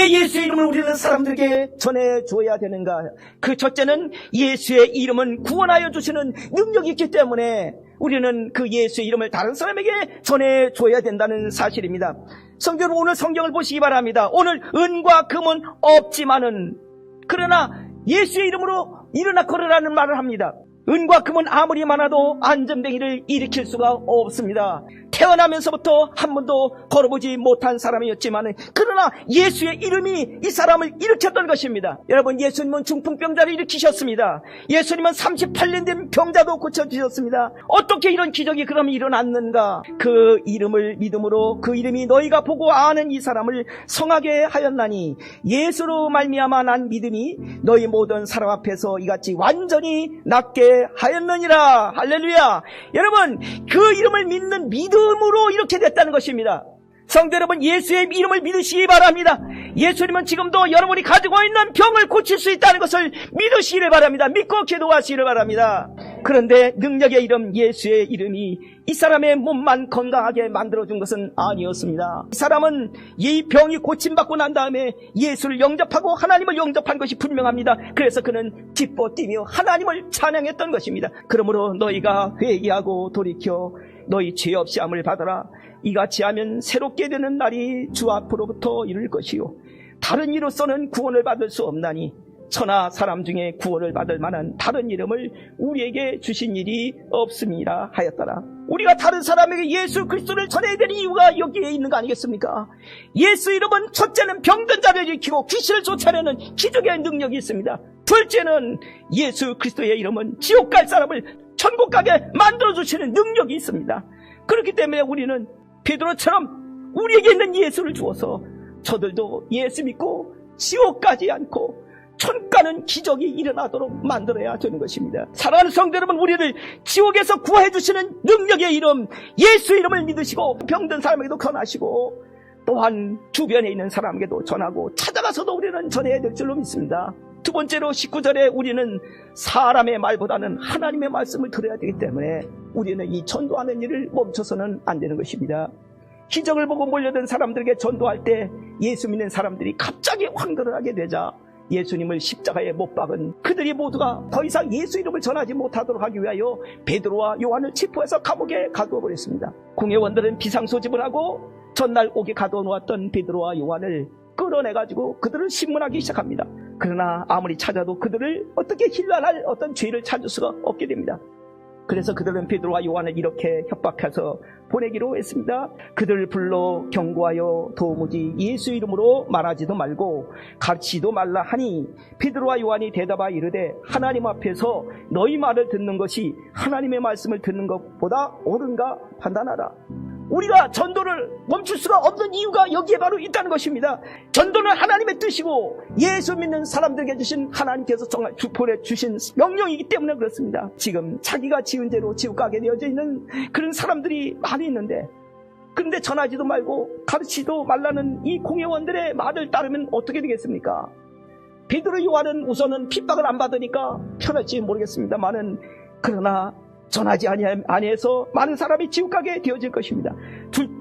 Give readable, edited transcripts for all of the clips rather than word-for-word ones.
왜 예수의 이름을 우리는 사람들에게 전해줘야 되는가? 그 첫째는 예수의 이름은 구원하여 주시는 능력이 있기 때문에 우리는 그 예수의 이름을 다른 사람에게 전해줘야 된다는 사실입니다. 성경은 오늘 성경을 보시기 바랍니다. 오늘 은과 금은 없지만은 그러나 예수의 이름으로 일어나 걸으라는 말을 합니다. 은과 금은 아무리 많아도 안전뱅이를 일으킬 수가 없습니다. 태어나면서부터 한 번도 걸어보지 못한 사람이었지만 그러나 예수의 이름이 이 사람을 일으켰던 것입니다. 여러분, 예수님은 중풍병자를 일으키셨습니다. 예수님은 38년 된 병자도 고쳐주셨습니다. 어떻게 이런 기적이 그럼 일어났는가? 그 이름을 믿음으로 그 이름이 너희가 보고 아는 이 사람을 성하게 하였나니 예수로 말미암아 난 믿음이 너희 모든 사람 앞에서 이같이 완전히 낫게 하였느니라. 할렐루야. 여러분, 그 이름을 믿는 믿음으로 이렇게 됐다는 것입니다. 성도 여러분, 예수의 이름을 믿으시기 바랍니다. 예수님은 지금도 여러분이 가지고 있는 병을 고칠 수 있다는 것을 믿으시기를 바랍니다. 믿고 기도하시기를 바랍니다. 그런데 능력의 이름 예수의 이름이 이 사람의 몸만 건강하게 만들어준 것은 아니었습니다. 이 사람은 이 병이 고침받고 난 다음에 예수를 영접하고 하나님을 영접한 것이 분명합니다. 그래서 그는 기뻐 뛰며 하나님을 찬양했던 것입니다. 그러므로 너희가 회개하고 돌이켜 너희 죄 없이 함을 받아라. 이같이 하면 새롭게 되는 날이 주 앞으로부터 이룰 것이요 다른 이로서는 구원을 받을 수 없나니 천하 사람 중에 구원을 받을 만한 다른 이름을 우리에게 주신 일이 없습니다 하였더라. 우리가 다른 사람에게 예수 그리스도를 전해야 되는 이유가 여기에 있는 거 아니겠습니까? 예수 이름은 첫째는 병든 자를 일으키고 귀신을 쫓아내는 기적의 능력이 있습니다. 둘째는 예수 그리스도의 이름은 지옥 갈 사람을 천국 가게 만들어주시는 능력이 있습니다. 그렇기 때문에 우리는 베드로처럼 우리에게 있는 예수를 주어서 저들도 예수 믿고 지옥 가지 않고 천국 가는 기적이 일어나도록 만들어야 되는 것입니다. 사랑하는 성도 여러분, 우리를 지옥에서 구해 주시는 능력의 이름 예수 이름을 믿으시고 병든 사람에게도 권하시고 또한 주변에 있는 사람에게도 전하고 찾아가서도 우리는 전해야 될 줄로 믿습니다. 두 번째로 19절에 우리는 사람의 말보다는 하나님의 말씀을 들어야 되기 때문에 우리는 이 전도하는 일을 멈춰서는 안 되는 것입니다. 기적을 보고 몰려든 사람들에게 전도할 때 예수 믿는 사람들이 갑자기 환대를 하게 되자 예수님을 십자가에 못 박은 그들이 모두가 더 이상 예수 이름을 전하지 못하도록 하기 위하여 베드로와 요한을 체포해서 감옥에 가두어 버렸습니다. 공회원들은 비상소집을 하고 전날 옥에 가두어 놓았던 베드로와 요한을 끌어내가지고 그들을 신문하기 시작합니다. 그러나 아무리 찾아도 그들을 어떻게 힐난할 어떤 죄를 찾을 수가 없게 됩니다. 그래서 그들은 베드로와 요한을 이렇게 협박해서 보내기로 했습니다. 그들을 불러 경고하여 도무지 예수 이름으로 말하지도 말고 가르치지도 말라 하니 베드로와 요한이 대답하여 이르되 하나님 앞에서 너희 말을 듣는 것이 하나님의 말씀을 듣는 것보다 옳은가 판단하라. 우리가 전도를 멈출 수가 없는 이유가 여기에 바로 있다는 것입니다. 전도는 하나님의 뜻이고 예수 믿는 사람들에게 주신 하나님께서 보내주신 명령이기 때문에 그렇습니다. 지금 자기가 지은 대로 지옥 가게 되어져 있는 그런 사람들이 많이 있는데 그런데 전하지도 말고 가르치지도 말라는 이 공회원들의 말을 따르면 어떻게 되겠습니까? 베드로 요한은 우선은 핍박을 안 받으니까 편할지 모르겠습니다만은 그러나 전하지 아니해서 많은 사람이 지옥 가게 되어질 것입니다.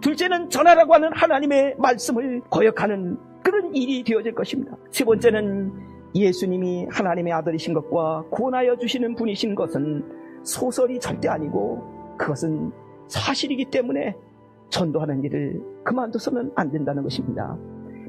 둘째는 전하라고 하는 하나님의 말씀을 거역하는 그런 일이 되어질 것입니다. 세 번째는 예수님이 하나님의 아들이신 것과 구원하여 주시는 분이신 것은 소설이 절대 아니고 그것은 사실이기 때문에 전도하는 일을 그만둬서는 안 된다는 것입니다.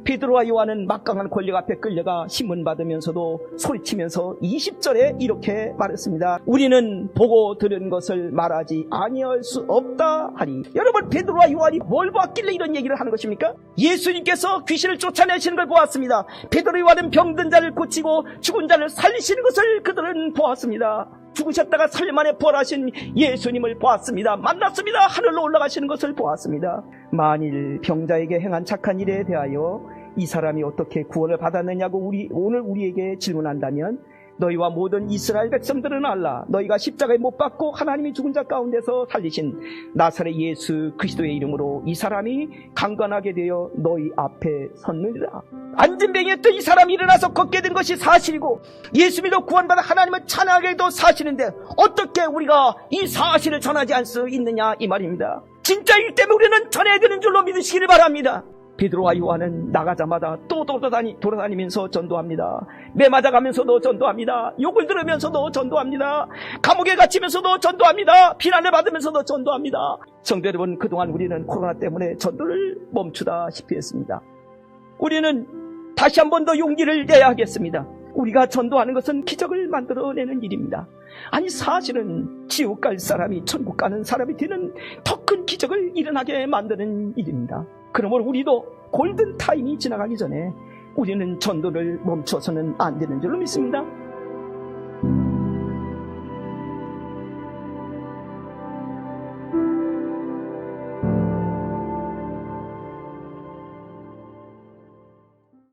베드로와 요한은 막강한 권력 앞에 끌려가 신문받으면서도 소리치면서 20절에 이렇게 말했습니다. 우리는 보고 들은 것을 말하지 아니할 수 없다 하니. 여러분, 베드로와 요한이 뭘 보았길래 이런 얘기를 하는 것입니까? 예수님께서 귀신을 쫓아내시는 걸 보았습니다. 베드로 요한은 병든 자를 고치고 죽은 자를 살리시는 것을 그들은 보았습니다. 죽으셨다가 3일 만에 부활하신 예수님을 보았습니다. 만났습니다. 하늘로 올라가시는 것을 보았습니다. 만일 병자에게 행한 착한 일에 대하여 이 사람이 어떻게 구원을 받았느냐고 오늘 우리에게 질문한다면 너희와 모든 이스라엘 백성들은 알라. 너희가 십자가에 못 박고 하나님이 죽은 자 가운데서 살리신 나사렛 예수 그리스도의 이름으로 이 사람이 강건하게 되어 너희 앞에 섰느니라. 안진뱅이였던 이 사람이 일어나서 걷게 된 것이 사실이고 예수 믿어 구원받아 하나님을 찬양하게도 사실인데 어떻게 우리가 이 사실을 전하지 않을 수 있느냐 이 말입니다. 진짜이기 때문에 우리는 전해야 되는 줄로 믿으시기를 바랍니다. 베드로와 요한은 나가자마자 또 돌아다니면서 전도합니다. 매 맞아가면서도 전도합니다. 욕을 들으면서도 전도합니다. 감옥에 갇히면서도 전도합니다. 비난을 받으면서도 전도합니다. 성도 여러분, 그동안 우리는 코로나 때문에 전도를 멈추다시피 했습니다. 우리는 다시 한 번 더 용기를 내야 하겠습니다. 우리가 전도하는 것은 기적을 만들어내는 일입니다. 아니, 사실은 지옥 갈 사람이 천국 가는 사람이 되는 더 큰 기적을 일어나게 만드는 일입니다. 그러므로 우리도 골든타임이 지나가기 전에 우리는 전도를 멈춰서는 안 되는 줄로 믿습니다.